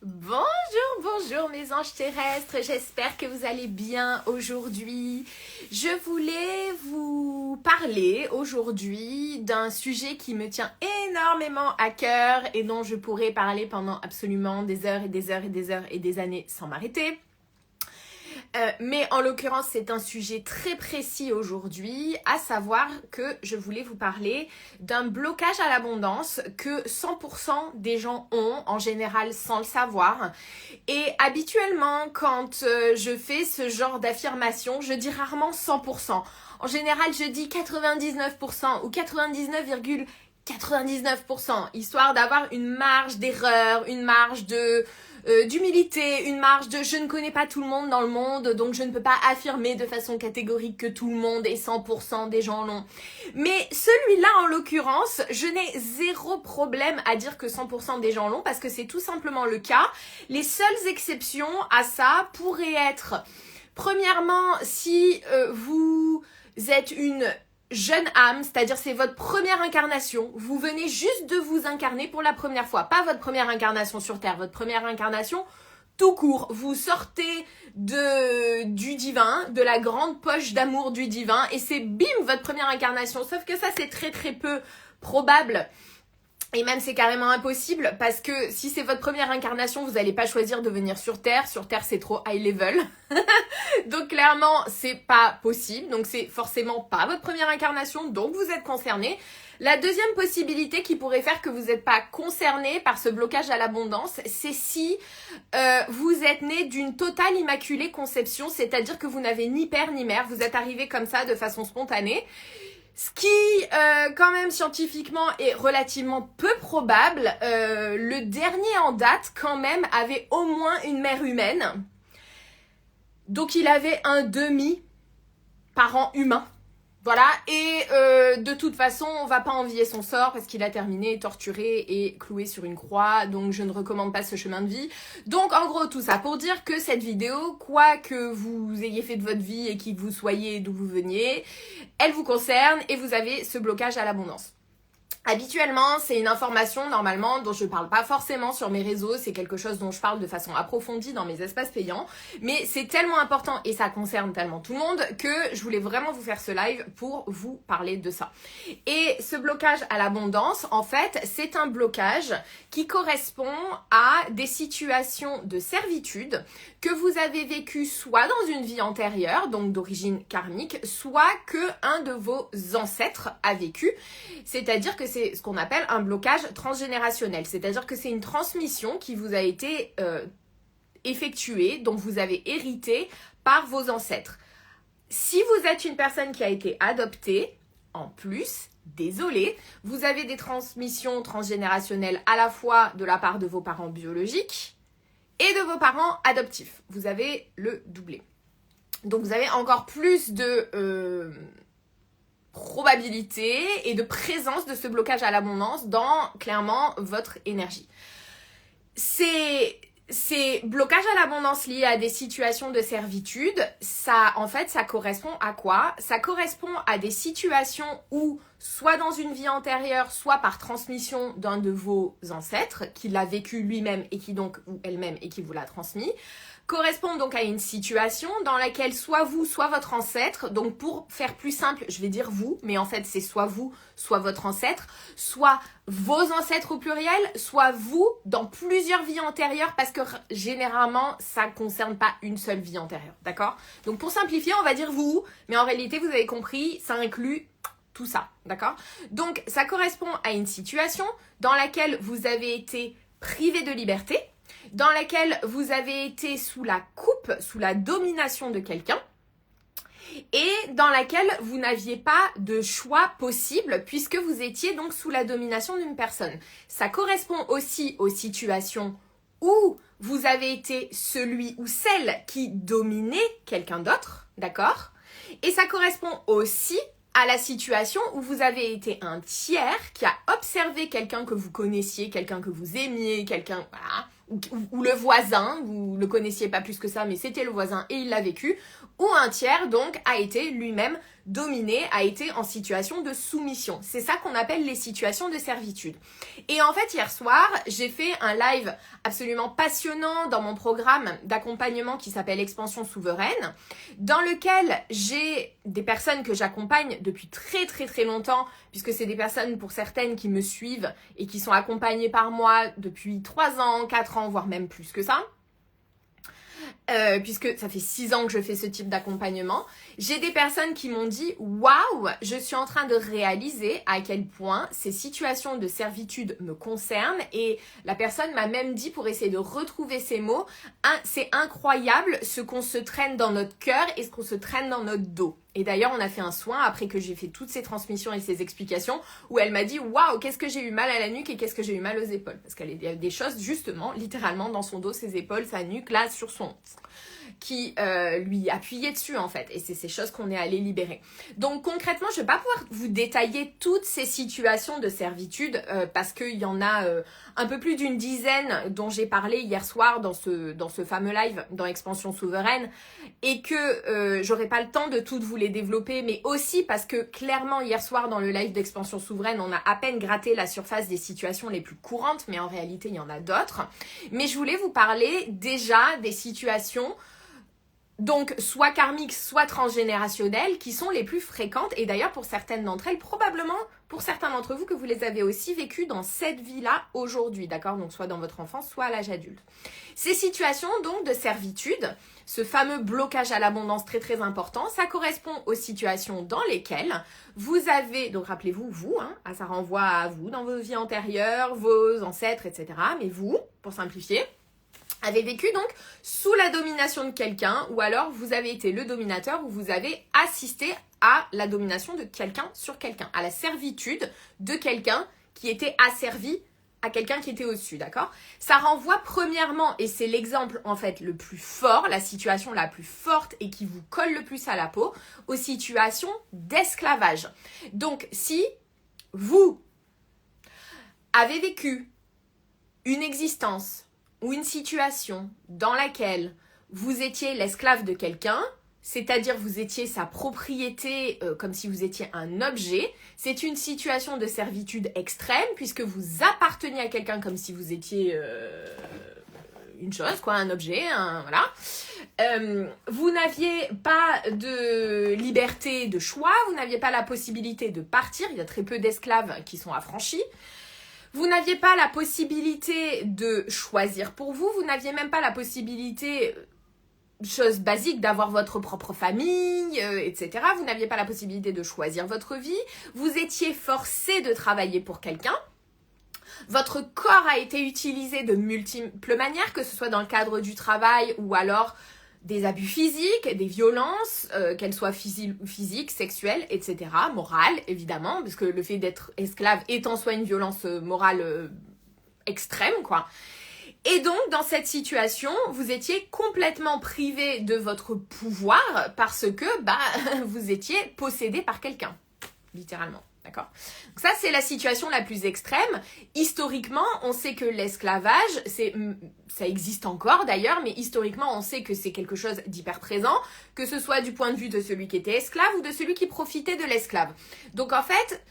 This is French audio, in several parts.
Bonjour mes anges terrestres, j'espère que vous allez bien aujourd'hui. Je voulais vous parler aujourd'hui d'un sujet qui me tient énormément à cœur et dont je pourrais parler pendant absolument des heures et des heures et des heures et des années sans m'arrêter. Mais en l'occurrence, c'est un sujet très précis aujourd'hui, à savoir que je voulais vous parler d'un blocage à l'abondance que 100% des gens ont, en général sans le savoir. Et habituellement, quand je fais ce genre d'affirmation, je dis rarement 100%. En général, je dis 99% ou 99,99%, histoire d'avoir une marge d'erreur, une marge d'humilité, une marge de je ne connais pas tout le monde dans le monde, donc je ne peux pas affirmer de façon catégorique que tout le monde et 100% des gens l'ont. Mais celui-là, en l'occurrence, je n'ai zéro problème à dire que 100% des gens l'ont parce que c'est tout simplement le cas. Les seules exceptions à ça pourraient être, premièrement, si vous êtes une jeune âme, c'est-à-dire c'est votre première incarnation, vous venez juste de vous incarner pour la première fois, pas votre première incarnation sur Terre, votre première incarnation tout court, vous sortez du divin, de la grande poche d'amour du divin et c'est bim votre première incarnation, sauf que ça c'est très très peu probable. Et même c'est carrément impossible parce que si c'est votre première incarnation, vous n'allez pas choisir de venir sur Terre. Sur Terre, c'est trop high level. Donc clairement, c'est pas possible. Donc c'est forcément pas votre première incarnation, donc vous êtes concerné. La deuxième possibilité qui pourrait faire que vous n'êtes pas concerné par ce blocage à l'abondance, c'est si vous êtes né d'une totale immaculée conception, c'est-à-dire que vous n'avez ni père ni mère, vous êtes arrivé comme ça de façon spontanée. Ce qui, quand même, scientifiquement, est relativement peu probable. Le dernier en date, quand même, avait au moins une mère humaine. Donc, il avait un demi-parent humain. Voilà, et de toute façon, on va pas envier son sort parce qu'il a terminé torturé et cloué sur une croix, donc je ne recommande pas ce chemin de vie. Donc en gros, tout ça pour dire que cette vidéo, quoi que vous ayez fait de votre vie et qui vous soyez d'où vous veniez, elle vous concerne et vous avez ce blocage à l'abondance. Habituellement, c'est une information normalement dont je parle pas forcément sur mes réseaux, c'est quelque chose dont je parle de façon approfondie dans mes espaces payants, mais c'est tellement important et ça concerne tellement tout le monde que je voulais vraiment vous faire ce live pour vous parler de ça. Et ce blocage à l'abondance, en fait, c'est un blocage qui correspond à des situations de servitude que vous avez vécues soit dans une vie antérieure, donc d'origine karmique, soit que un de vos ancêtres a vécu, c'est-à-dire que c'est ce qu'on appelle un blocage transgénérationnel, c'est-à-dire que c'est une transmission qui vous a été effectuée, dont vous avez hérité par vos ancêtres. Si vous êtes une personne qui a été adoptée, en plus, désolé, vous avez des transmissions transgénérationnelles à la fois de la part de vos parents biologiques et de vos parents adoptifs. Vous avez le doublé. Donc vous avez encore plus de probabilité et de présence de ce blocage à l'abondance dans, clairement, votre énergie. Ces blocages à l'abondance liés à des situations de servitude, ça correspond à quoi? Ça correspond à des situations où, soit dans une vie antérieure, soit par transmission d'un de vos ancêtres, qui l'a vécu lui-même et qui donc, ou elle-même, et qui vous l'a transmis, correspond donc à une situation dans laquelle soit vous, soit votre ancêtre, donc pour faire plus simple, je vais dire vous, mais en fait c'est soit vous, soit votre ancêtre, soit vos ancêtres au pluriel, soit vous dans plusieurs vies antérieures, parce que généralement ça ne concerne pas une seule vie antérieure, d'accord? Donc pour simplifier, on va dire vous, mais en réalité vous avez compris, ça inclut tout ça, d'accord? Donc ça correspond à une situation dans laquelle vous avez été privé de liberté, dans laquelle vous avez été sous la coupe, sous la domination de quelqu'un, et dans laquelle vous n'aviez pas de choix possible puisque vous étiez donc sous la domination d'une personne. Ça correspond aussi aux situations où vous avez été celui ou celle qui dominait quelqu'un d'autre, d'accord? Et ça correspond aussi à la situation où vous avez été un tiers qui a observé quelqu'un que vous connaissiez, quelqu'un que vous aimiez, quelqu'un, voilà, ou le voisin, vous le connaissiez pas plus que ça, mais c'était le voisin et il l'a vécu, ou un tiers donc a été lui-même dominé a été en situation de soumission. C'est ça qu'on appelle les situations de servitude. Et en fait, hier soir, j'ai fait un live absolument passionnant dans mon programme d'accompagnement qui s'appelle Expansion Souveraine, dans lequel j'ai des personnes que j'accompagne depuis très très très longtemps, puisque c'est des personnes pour certaines qui me suivent et qui sont accompagnées par moi depuis 3 ans, 4 ans, voire même plus que ça. Puisque ça fait 6 ans que je fais ce type d'accompagnement, j'ai des personnes qui m'ont dit « Waouh, je suis en train de réaliser à quel point ces situations de servitude me concernent » et la personne m'a même dit, pour essayer de retrouver ces mots, « C'est incroyable ce qu'on se traîne dans notre cœur et ce qu'on se traîne dans notre dos ». Et d'ailleurs, on a fait un soin après que j'ai fait toutes ces transmissions et ces explications où elle m'a dit « Waouh, qu'est-ce que j'ai eu mal à la nuque et qu'est-ce que j'ai eu mal aux épaules ?» Parce qu'elle a des choses justement, littéralement, dans son dos, ses épaules, sa nuque, là, sur son... qui lui appuyait dessus en fait. Et c'est ces choses qu'on est allé libérer. Donc concrètement, je ne vais pas pouvoir vous détailler toutes ces situations de servitude parce qu'il y en a un peu plus d'une dizaine dont j'ai parlé hier soir dans ce fameux live dans Expansion Souveraine et que j'aurai pas le temps de toutes vous les développer, mais aussi parce que clairement hier soir dans le live d'Expansion Souveraine, on a à peine gratté la surface des situations les plus courantes, mais en réalité il y en a d'autres. Mais je voulais vous parler déjà des situations donc soit karmiques, soit transgénérationnelles, qui sont les plus fréquentes, et d'ailleurs pour certaines d'entre elles, probablement pour certains d'entre vous que vous les avez aussi vécues dans cette vie-là aujourd'hui, d'accord? Donc soit dans votre enfance, soit à l'âge adulte. Ces situations donc de servitude, ce fameux blocage à l'abondance très très important, ça correspond aux situations dans lesquelles vous avez, donc rappelez-vous, vous, ça renvoie à vous dans vos vies antérieures, vos ancêtres, etc. Mais vous, pour simplifier, avez vécu donc sous la domination de quelqu'un ou alors vous avez été le dominateur ou vous avez assisté à la domination de quelqu'un sur quelqu'un, à la servitude de quelqu'un qui était asservi à quelqu'un qui était au-dessus, d'accord? Ça renvoie premièrement, et c'est l'exemple en fait le plus fort, la situation la plus forte et qui vous colle le plus à la peau, aux situations d'esclavage. Donc si vous avez vécu une existence ou une situation dans laquelle vous étiez l'esclave de quelqu'un, c'est-à-dire vous étiez sa propriété comme si vous étiez un objet, c'est une situation de servitude extrême puisque vous apparteniez à quelqu'un comme si vous étiez une chose, quoi, un objet, voilà. Vous n'aviez pas de liberté de choix, vous n'aviez pas la possibilité de partir, il y a très peu d'esclaves qui sont affranchis. Vous n'aviez pas la possibilité de choisir pour vous, vous n'aviez même pas la possibilité, chose basique, d'avoir votre propre famille, etc. Vous n'aviez pas la possibilité de choisir votre vie, vous étiez forcé de travailler pour quelqu'un. Votre corps a été utilisé de multiples manières, que ce soit dans le cadre du travail ou alors des abus physiques, des violences, qu'elles soient physiques, sexuelles, etc., morales, évidemment, parce que le fait d'être esclave est en soi une violence morale extrême, quoi. Et donc, dans cette situation, vous étiez complètement privé de votre pouvoir parce que vous étiez possédé par quelqu'un, littéralement. D'accord? Donc ça, c'est la situation la plus extrême. Historiquement, on sait que l'esclavage, ça existe encore d'ailleurs, mais historiquement, on sait que c'est quelque chose d'hyper présent, que ce soit du point de vue de celui qui était esclave ou de celui qui profitait de l'esclave. Donc en fait,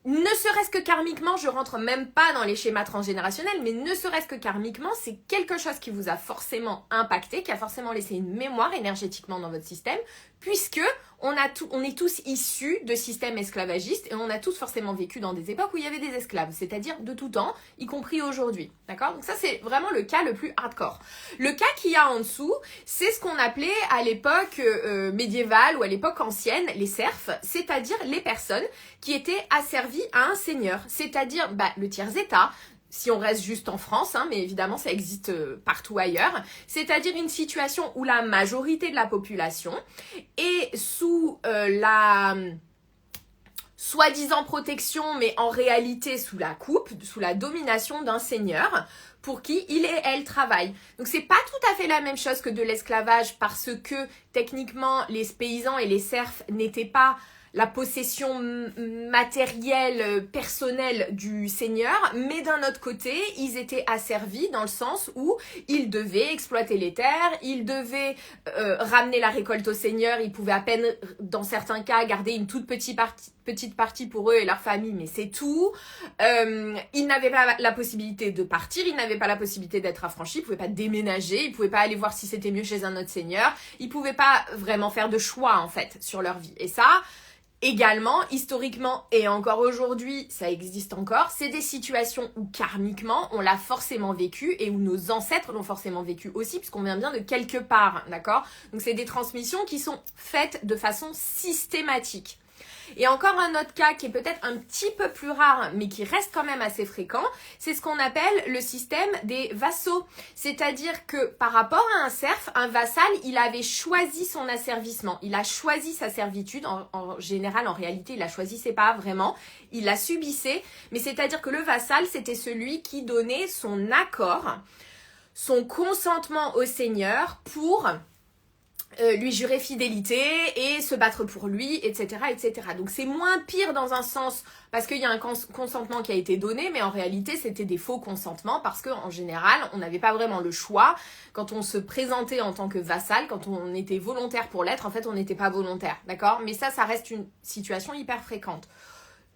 ne serait-ce que karmiquement, je rentre même pas dans les schémas transgénérationnels, mais ne serait-ce que karmiquement, c'est quelque chose qui vous a forcément impacté, qui a forcément laissé une mémoire énergétiquement dans votre système, puisque on est tous issus de systèmes esclavagistes et on a tous forcément vécu dans des époques où il y avait des esclaves, c'est-à-dire de tout temps, y compris aujourd'hui. D'accord? Donc ça, c'est vraiment le cas le plus hardcore. Le cas qu'il y a en dessous, c'est ce qu'on appelait à l'époque médiévale ou à l'époque ancienne les serfs, c'est-à-dire les personnes qui étaient asservies à un seigneur, c'est-à-dire le tiers-état, si on reste juste en France, mais évidemment ça existe partout ailleurs, c'est-à-dire une situation où la majorité de la population est sous la soi-disant protection, mais en réalité sous la coupe, sous la domination d'un seigneur pour qui il et elle travaillent. Donc c'est pas tout à fait la même chose que de l'esclavage parce que techniquement les paysans et les serfs n'étaient pas la possession matérielle, personnelle du seigneur, mais d'un autre côté, ils étaient asservis dans le sens où ils devaient exploiter les terres, ils devaient ramener la récolte au seigneur, ils pouvaient à peine, dans certains cas, garder une toute petite partie pour eux et leur famille, mais c'est tout. Ils n'avaient pas la possibilité de partir, ils n'avaient pas la possibilité d'être affranchis, ils pouvaient pas déménager, ils pouvaient pas aller voir si c'était mieux chez un autre seigneur, ils pouvaient pas vraiment faire de choix, en fait, sur leur vie. Et ça, également, historiquement et encore aujourd'hui, ça existe encore, c'est des situations où karmiquement, on l'a forcément vécu et où nos ancêtres l'ont forcément vécu aussi, puisqu'on vient bien de quelque part, d'accord? Donc c'est des transmissions qui sont faites de façon systématique. Et encore un autre cas qui est peut-être un petit peu plus rare, mais qui reste quand même assez fréquent, c'est ce qu'on appelle le système des vassaux. C'est-à-dire que par rapport à un serf, un vassal, il avait choisi son asservissement, il a choisi sa servitude, en général, en réalité, il la choisissait pas vraiment, il la subissait, mais c'est-à-dire que le vassal, c'était celui qui donnait son accord, son consentement au seigneur pour lui jurer fidélité et se battre pour lui, etc., etc. Donc c'est moins pire dans un sens parce qu'il y a un consentement qui a été donné, mais en réalité c'était des faux consentements parce qu'en général on n'avait pas vraiment le choix. Quand on se présentait en tant que vassal, quand on était volontaire pour l'être, en fait on n'était pas volontaire, d'accord? Mais ça reste une situation hyper fréquente.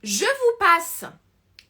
Je vous passe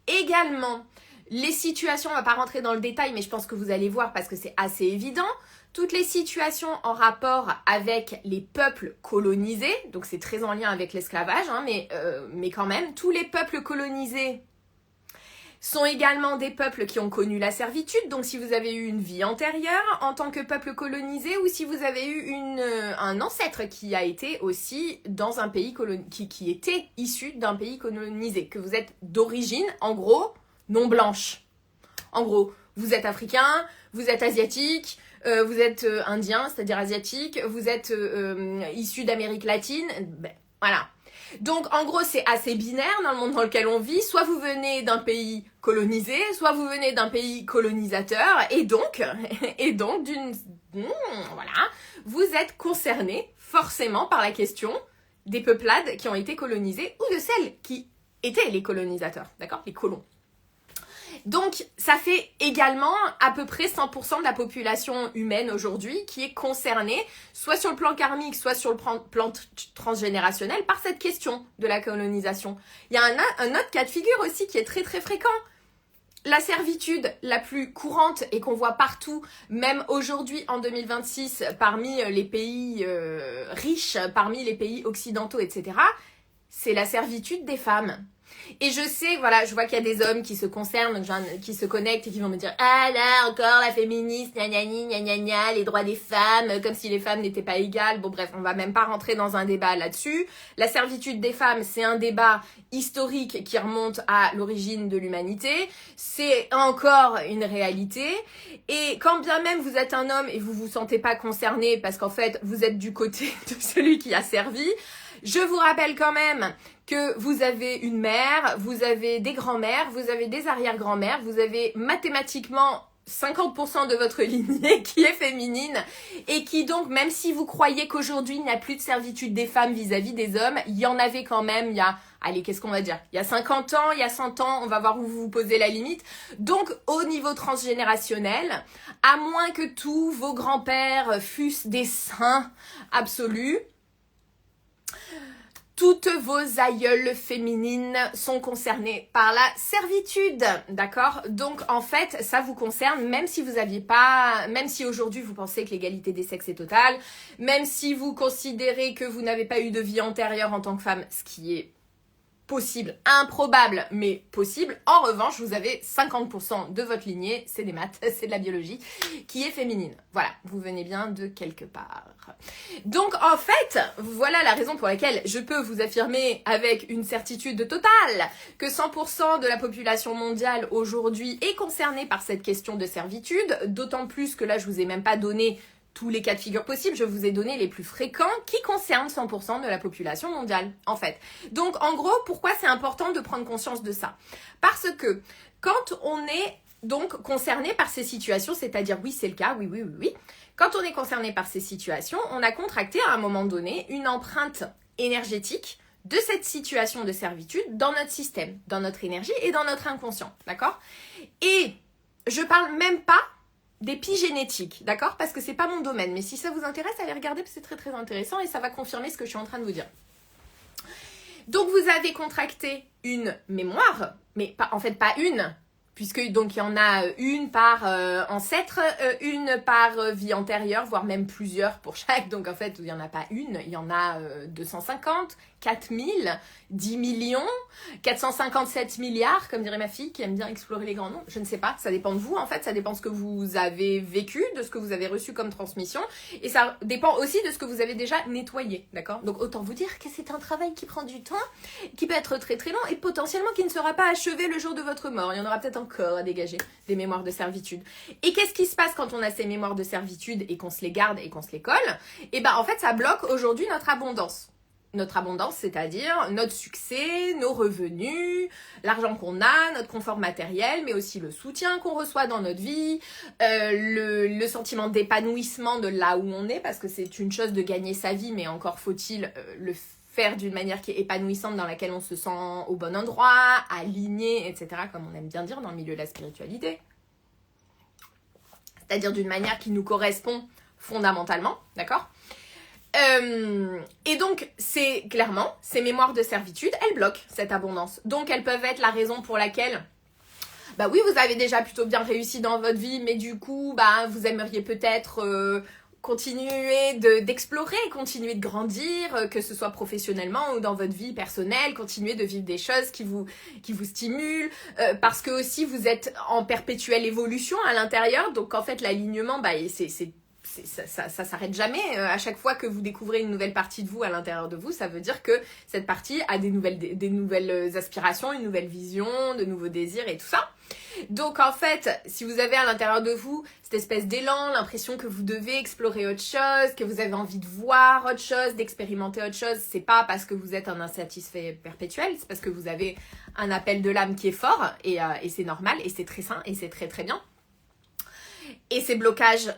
également les situations, on va pas rentrer dans le détail, mais je pense que vous allez voir parce que c'est assez évident. Toutes les situations en rapport avec les peuples colonisés, donc c'est très en lien avec l'esclavage, hein, mais quand même, tous les peuples colonisés sont également des peuples qui ont connu la servitude. Donc si vous avez eu une vie antérieure en tant que peuple colonisé ou si vous avez eu un ancêtre qui a été aussi dans un pays qui était issu d'un pays colonisé, que vous êtes d'origine, en gros, non blanche. En gros, vous êtes africain, vous êtes asiatique, vous êtes indien, c'est-à-dire asiatique, vous êtes issu d'Amérique latine, ben, voilà. Donc en gros c'est assez binaire dans le monde dans lequel on vit, soit vous venez d'un pays colonisé, soit vous venez d'un pays colonisateur, et donc voilà, vous êtes concerné forcément par la question des peuplades qui ont été colonisées ou de celles qui étaient les colonisateurs, d'accord, les colons. Donc, ça fait également à peu près 100% de la population humaine aujourd'hui qui est concernée, soit sur le plan karmique, soit sur le plan transgénérationnel, par cette question de la colonisation. Il y a un autre cas de figure aussi qui est très très fréquent. La servitude la plus courante et qu'on voit partout, même aujourd'hui en 2026, parmi les pays riches, parmi les pays occidentaux, etc., c'est la servitude des femmes. Et je sais, voilà, je vois qu'il y a des hommes qui se concernent, qui se connectent et qui vont me dire « Ah là, encore la féministe, gna gna gna gna gna, les droits des femmes, comme si les femmes n'étaient pas égales. » Bon bref, on va même pas rentrer dans un débat là-dessus. La servitude des femmes, c'est un débat historique qui remonte à l'origine de l'humanité. C'est encore une réalité. Et quand bien même vous êtes un homme et vous vous sentez pas concerné parce qu'en fait, vous êtes du côté de celui qui a servi, je vous rappelle quand même que vous avez une mère, vous avez des grands-mères, vous avez des arrière-grands-mères, vous avez mathématiquement 50% de votre lignée qui est féminine et qui donc, même si vous croyez qu'aujourd'hui il n'y a plus de servitude des femmes vis-à-vis des hommes, il y en avait quand même il y a, allez, qu'est-ce qu'on va dire, il y a 50 ans, il y a 100 ans, on va voir où vous vous posez la limite. Donc, au niveau transgénérationnel, à moins que tous vos grands-pères fussent des saints absolus, toutes vos aïeules féminines sont concernées par la servitude, d'accord? Donc en fait, ça vous concerne même si vous aviez pas, même si aujourd'hui vous pensez que l'égalité des sexes est totale, même si vous considérez que vous n'avez pas eu de vie antérieure en tant que femme, ce qui est possible, improbable, mais possible. En revanche, vous avez 50% de votre lignée, c'est des maths, c'est de la biologie, qui est féminine. Voilà, vous venez bien de quelque part. Donc en fait, voilà la raison pour laquelle je peux vous affirmer avec une certitude totale que 100% de la population mondiale aujourd'hui est concernée par cette question de servitude, d'autant plus que là, je vous ai même pas donné tous les cas de figure possibles, je vous ai donné les plus fréquents qui concernent 100% de la population mondiale, en fait. Donc, en gros, pourquoi c'est important de prendre conscience de ça? Parce que quand on est donc concerné par ces situations, c'est-à-dire, oui, c'est le cas, oui, quand on est concerné par ces situations, on a contracté à un moment donné une empreinte énergétique de cette situation de servitude dans notre système, dans notre énergie et dans notre inconscient, d'accord? Et je parle même pas d'épigénétique, d'accord? Parce que c'est pas mon domaine, mais si ça vous intéresse, allez regarder parce que c'est très très intéressant et ça va confirmer ce que je suis en train de vous dire. Donc vous avez contracté une mémoire, mais en fait pas une, puisque donc il y en a une par ancêtre, une par vie antérieure, voire même plusieurs pour chaque. Donc en fait, il n'y en a pas une, il y en a 250, 4000, 10 millions, 457 milliards, comme dirait ma fille, qui aime bien explorer les grands noms. Je ne sais pas, ça dépend de vous en fait, ça dépend de ce que vous avez vécu, de ce que vous avez reçu comme transmission, et ça dépend aussi de ce que vous avez déjà nettoyé, d'accord? Donc autant vous dire que c'est un travail qui prend du temps, qui peut être très très long, et potentiellement qui ne sera pas achevé le jour de votre mort. Il y en aura peut-être encore à dégager, des mémoires de servitude. Et qu'est-ce qui se passe quand on a ces mémoires de servitude et qu'on se les garde et qu'on se les colle? Et ben en fait, ça bloque aujourd'hui notre abondance. Notre abondance, c'est-à-dire notre succès, nos revenus, l'argent qu'on a, notre confort matériel, mais aussi le soutien qu'on reçoit dans notre vie, le sentiment d'épanouissement de là où on est, parce que c'est une chose de gagner sa vie, mais encore faut-il le faire d'une manière qui est épanouissante, dans laquelle on se sent au bon endroit, aligné, etc., comme on aime bien dire dans le milieu de la spiritualité. C'est-à-dire d'une manière qui nous correspond fondamentalement, d'accord ? Et donc, c'est clairement, ces mémoires de servitude, elles bloquent cette abondance. Donc, elles peuvent être la raison pour laquelle, bah oui, vous avez déjà plutôt bien réussi dans votre vie, mais du coup, bah, vous aimeriez peut-être continuer d'explorer, continuer de grandir, que ce soit professionnellement ou dans votre vie personnelle, continuer de vivre des choses qui vous stimulent, parce que aussi, vous êtes en perpétuelle évolution à l'intérieur, donc en fait, l'alignement, bah, ça s'arrête jamais. À chaque fois que vous découvrez une nouvelle partie de vous à l'intérieur de vous, ça veut dire que cette partie a des nouvelles aspirations, une nouvelle vision, de nouveaux désirs et tout ça. Donc en fait, si vous avez à l'intérieur de vous cette espèce d'élan, l'impression que vous devez explorer autre chose, que vous avez envie de voir autre chose, d'expérimenter autre chose, c'est pas parce que vous êtes un insatisfait perpétuel, c'est parce que vous avez un appel de l'âme qui est fort et c'est normal et c'est très sain et c'est très très bien. Et ces blocages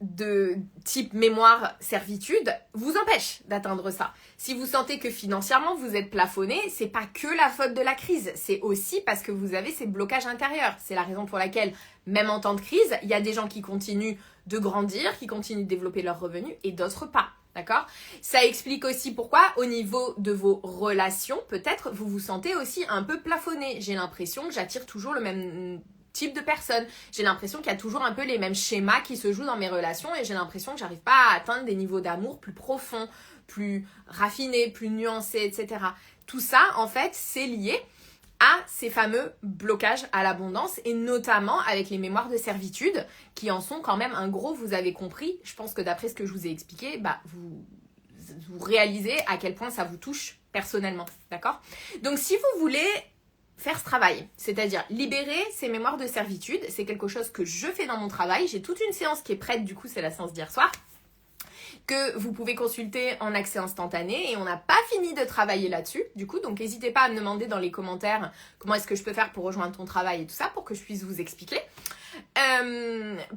de type mémoire servitude vous empêche d'atteindre ça. Si vous sentez que financièrement vous êtes plafonné, c'est pas que la faute de la crise, c'est aussi parce que vous avez ces blocages intérieurs. C'est la raison pour laquelle, même en temps de crise, il y a des gens qui continuent de grandir, qui continuent de développer leurs revenus et d'autres pas. D'accord ? Ça explique aussi pourquoi, au niveau de vos relations, peut-être, vous vous sentez aussi un peu plafonné. J'ai l'impression que j'attire toujours le même type de personnes. J'ai l'impression qu'il y a toujours un peu les mêmes schémas qui se jouent dans mes relations et j'ai l'impression que j'arrive pas à atteindre des niveaux d'amour plus profonds, plus raffinés, plus nuancés, etc. Tout ça, en fait, c'est lié à ces fameux blocages à l'abondance et notamment avec les mémoires de servitude qui en sont quand même un gros, vous avez compris. Je pense que d'après ce que je vous ai expliqué, bah, vous réalisez à quel point ça vous touche personnellement, d'accord ? Donc si vous voulez faire ce travail, c'est-à-dire libérer ces mémoires de servitude, c'est quelque chose que je fais dans mon travail. J'ai toute une séance qui est prête, du coup c'est la séance d'hier soir, que vous pouvez consulter en accès instantané et on n'a pas fini de travailler là-dessus, du coup, donc n'hésitez pas à me demander dans les commentaires comment est-ce que je peux faire pour rejoindre ton travail et tout ça, pour que je puisse vous expliquer.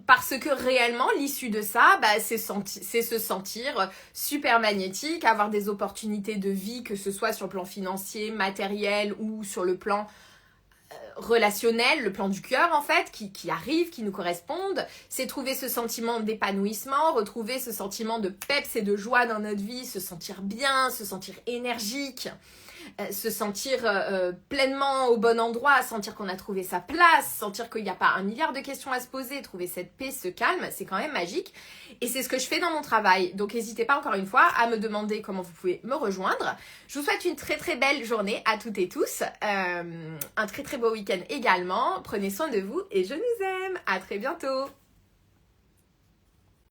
Parce que réellement l'issue de ça, bah, c'est se sentir super magnétique, avoir des opportunités de vie, que ce soit sur le plan financier, matériel ou sur le plan relationnel, le plan du cœur en fait, qui arrivent, qui nous correspondent. C'est trouver ce sentiment d'épanouissement, retrouver ce sentiment de peps et de joie dans notre vie, se sentir bien, se sentir énergique, se sentir pleinement au bon endroit, sentir qu'on a trouvé sa place, sentir qu'il n'y a pas un milliard de questions à se poser, trouver cette paix, ce calme, c'est quand même magique. Et c'est ce que je fais dans mon travail. Donc n'hésitez pas encore une fois à me demander comment vous pouvez me rejoindre. Je vous souhaite une très très belle journée à toutes et tous. Un très très beau week-end également. Prenez soin de vous et je nous aime. À très bientôt.